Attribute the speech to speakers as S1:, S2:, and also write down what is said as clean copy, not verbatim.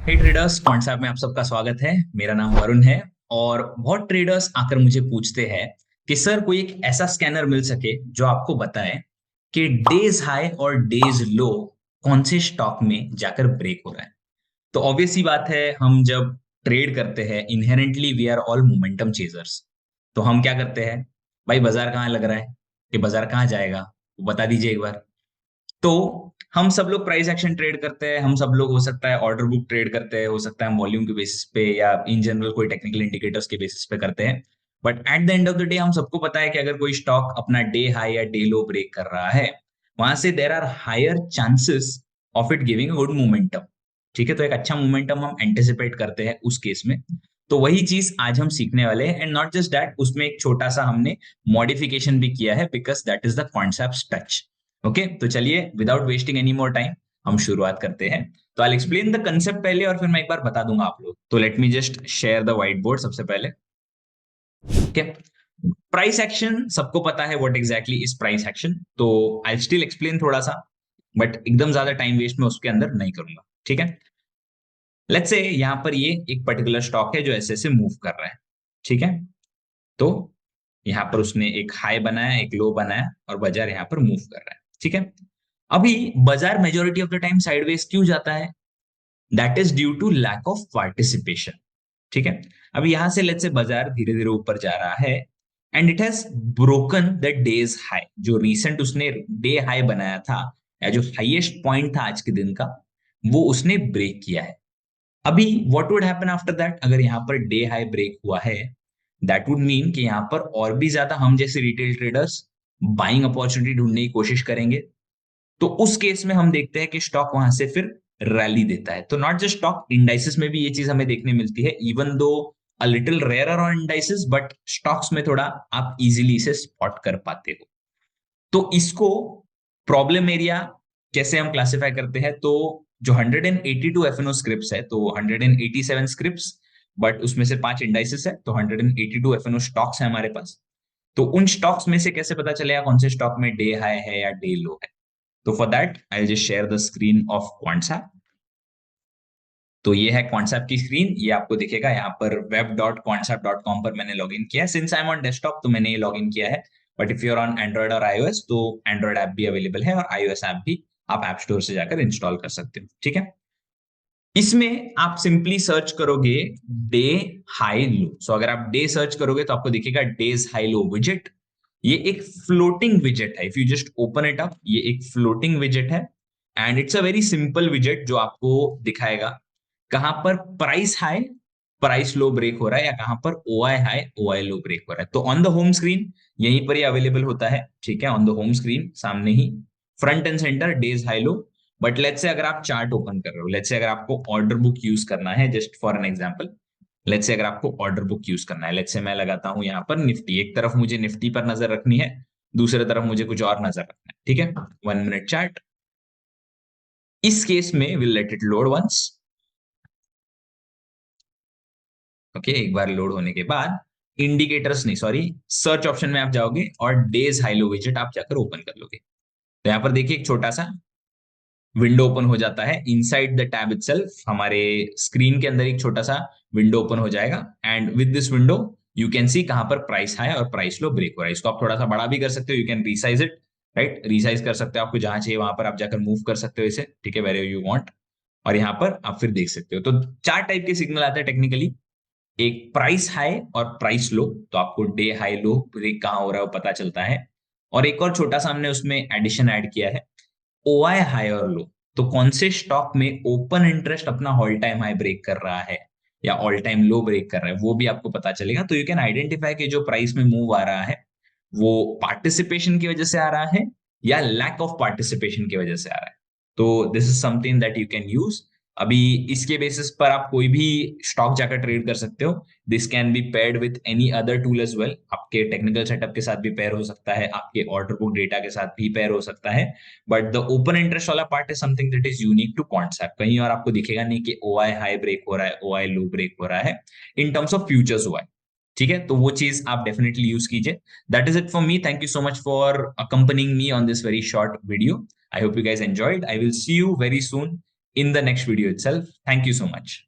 S1: हे traders, concept में आप सबका स्वागत है। मेरा नाम वरुण है और बहुत ट्रेडर्स आकर मुझे पूछते हैं कि सर कोई एक ऐसा स्कैनर मिल सके जो आपको बताए कि डेज हाई और डेज लो कौन से स्टॉक में जाकर ब्रेक हो रहा है। तो ऑब्वियस सी बात है, हम जब ट्रेड करते हैं inherently we are all momentum chasers. तो हम क्या करते हैं, भाई बाजार कहाँ लग रहा है, कि बाजार कहाँ जाएगा वो बता दीजिए एक बार। तो हम सब लोग प्राइस एक्शन ट्रेड करते हैं, हम सब लोग हो सकता है ऑर्डर बुक ट्रेड करते हैं, हो सकता है हम वॉल्यूम के बेसिस पे या इन जनरल कोई टेक्निकल इंडिकेटर्स के बेसिस पे करते हैं। But at the end of the day हम सबको पता है कि अगर कोई स्टॉक अपना डे हाई या डे लो ब्रेक कर रहा है, वहां से there are higher chances of it giving good momentum. ठीक है, तो एक अच्छा मोमेंटम हम एंटिसिपेट करते हैं उस केस में। तो वही चीज आज हम सीखने वाले हैं, एंड नॉट जस्ट दैट, उसमें एक छोटा सा हमने मॉडिफिकेशन भी किया है because that is the concept touch. Okay, तो चलिए without wasting any more time हम शुरुआत करते हैं। तो आई एक्सप्लेन द कंसेप्ट पहले और फिर मैं एक बार बता दूंगा आप लोग। तो let me just share the white board सबसे पहले। ओके, प्राइस एक्शन सबको पता है what exactly is price action, तो आई स्टिल एक्सप्लेन थोड़ा सा, बट एकदम ज्यादा टाइम वेस्ट मैं उसके अंदर नहीं करूंगा। ठीक है, लेट्स से यहां पर ये एक पर्टिकुलर स्टॉक है जो ऐसे ऐसे मूव कर रहा है। ठीक है, तो यहां पर उसने एक हाई बनाया, एक लो बनाया और बाजार यहां पर मूव कर रहा है। ठीक है, अभी बाजार majority of the time sideways क्यों जाता है? That is due to lack of participation. ठीक है, अभी यहां से लेट्स से बाजार धीरे धीरे ऊपर जा रहा है and it has broken the days high. जो रीसेंट उसने डे हाई बनाया था या जो हाईएस्ट पॉइंट था आज के दिन का, वो उसने ब्रेक किया है। अभी what would happen after that? अगर यहाँ पर डे हाई ब्रेक हुआ है, दैट वुड मीन कि यहाँ पर और भी ज्यादा हम जैसे रिटेल ट्रेडर्स बाइंग अपॉर्चुनिटी ढूंढने की कोशिश करेंगे। तो उस केस में हम देखते हैं कि स्टॉक वहां से फिर रैली देता है। तो नॉट जस्ट स्टॉक, इंडाइसिस में भी ये चीज हमें देखने मिलती है, even though a little rare on indices, but stocks में थोड़ा आप इजीली इसे स्पॉट कर पाते हो। तो इसको प्रॉब्लम एरिया कैसे हम क्लासिफाई करते हैं? तो जो 182 एफएनओ स्क्रिप्ट्स है, तो 187 स्क्रिप्ट्स, बट उसमें से 5 इंडाइसिस है, तो 182 एफएनओ स्टॉक्स है हमारे पास। तो उन स्टॉक्स में से कैसे पता चलेगा कौन से स्टॉक में डे हाई है या डे लो है? तो for that I just share the screen of QuantsApp. तो ये है क्वांट्सएप की स्क्रीन, ये आपको दिखेगा यहाँ पर web.quantsap.com पर मैंने लॉगिन किया है। Since I am on desktop तो मैंने ये लॉगिन किया है, but if you are on Android और iOS तो एंड्रॉइड ऐप भी अवेलेबल है और iOS ऐप भी आप ऐप स्टोर से जाकर इंस्टॉल कर सकते हो। ठीक है, इसमें आप सिंपली सर्च करोगे डे हाई लो। सो अगर आप डे सर्च करोगे तो आपको दिखेगा डेज हाई लो विजेट। ये एक फ्लोटिंग विजेट है, if you just open it up, ये एक फ्लोटिंग विजेट है and it's a very simple विजेट जो आपको दिखाएगा कहां पर price high price low break हो रहा है या कहां पर OI high OI low break हो रहा है। तो ऑन द होम स्क्रीन यहीं पर ये अवेलेबल होता है। ठीक है, ऑन द होम स्क्रीन सामने ही front and centre day's high low. But let's say अगर आप चार्ट ओपन कर रहे हो, लेट्स से अगर आपको ऑर्डर बुक यूज करना है, just for an example, let's say अगर आपको ऑर्डर बुक यूज करना है, लेट्स से मैं लगाता हूं यहाँ पर निफ्टी, एक तरफ मुझे निफ्टी पर नजर रखनी है, दूसरी तरफ मुझे कुछ और नजर रखना है। ठीक है, 1 मिनट चार्ट। इस केस में will let it load once. Okay, एक बार लोड होने के बाद इंडिकेटर्स नहीं, सॉरी, सर्च ऑप्शन में आप जाओगे और डेज हाई लो विजेट आप जाकर ओपन कर लोगे। तो यहाँ पर देखिए एक छोटा सा विंडो ओपन हो जाता है इनसाइड द टैब इटसेल्फ। हमारे स्क्रीन के अंदर एक छोटा सा विंडो ओपन हो जाएगा and with this window you can see कहां पर प्राइस हाई और प्राइस लो ब्रेक हो रहा है। इसको आप थोड़ा सा बड़ा भी कर सकते हो, you can resize it, right, resize कर सकते हो, आपको जहां चाहिए वहां पर आप जाकर मूव कर सकते हो इसे। ठीक है, वेर यू वांट। और यहाँ पर आप फिर देख सकते हो, तो 4 टाइप के सिग्नल आते हैं टेक्निकली। एक प्राइस हाई और प्राइस लो, तो आपको डे हाई लो ब्रेक कहां हो रहा है वो पता चलता है। और एक और छोटा सा हमने उसमें एडिशन ऐड किया है, ओआई हाई और लो। तो कौन से स्टॉक में ओपन इंटरेस्ट अपना ऑल टाइम हाई ब्रेक कर रहा है या ऑल टाइम लो ब्रेक कर रहा है, वो भी आपको पता चलेगा। तो यू कैन आइडेंटिफाई कि जो प्राइस में मूव आ रहा है वो पार्टिसिपेशन की वजह से आ रहा है या लैक ऑफ पार्टिसिपेशन की वजह से आ रहा है। तो this is something that you can use. अभी इसके बेसिस पर आप कोई भी स्टॉक जाकर ट्रेड कर सकते हो। This can be paired with any other tool as well. आपके टेक्निकल सेटअप के साथ भी पेयर हो सकता है, आपके ऑर्डर बुक डेटा के साथ भी पेयर हो सकता है। बट द ओपन इंटरेस्ट वाला part is something that is unique to QuantsApp. कहीं और आपको दिखेगा नहीं कि ओआई हाई ब्रेक हो रहा है, ओआई लो ब्रेक हो रहा है in terms of futures OI. ठीक है, तो वो चीज आप डेफिनेटली यूज कीजिए। That is it for me, thank you so much for accompanying me on this very short video. I hope you guys enjoyed. I will see you very soon in the next video itself. Thank you so much.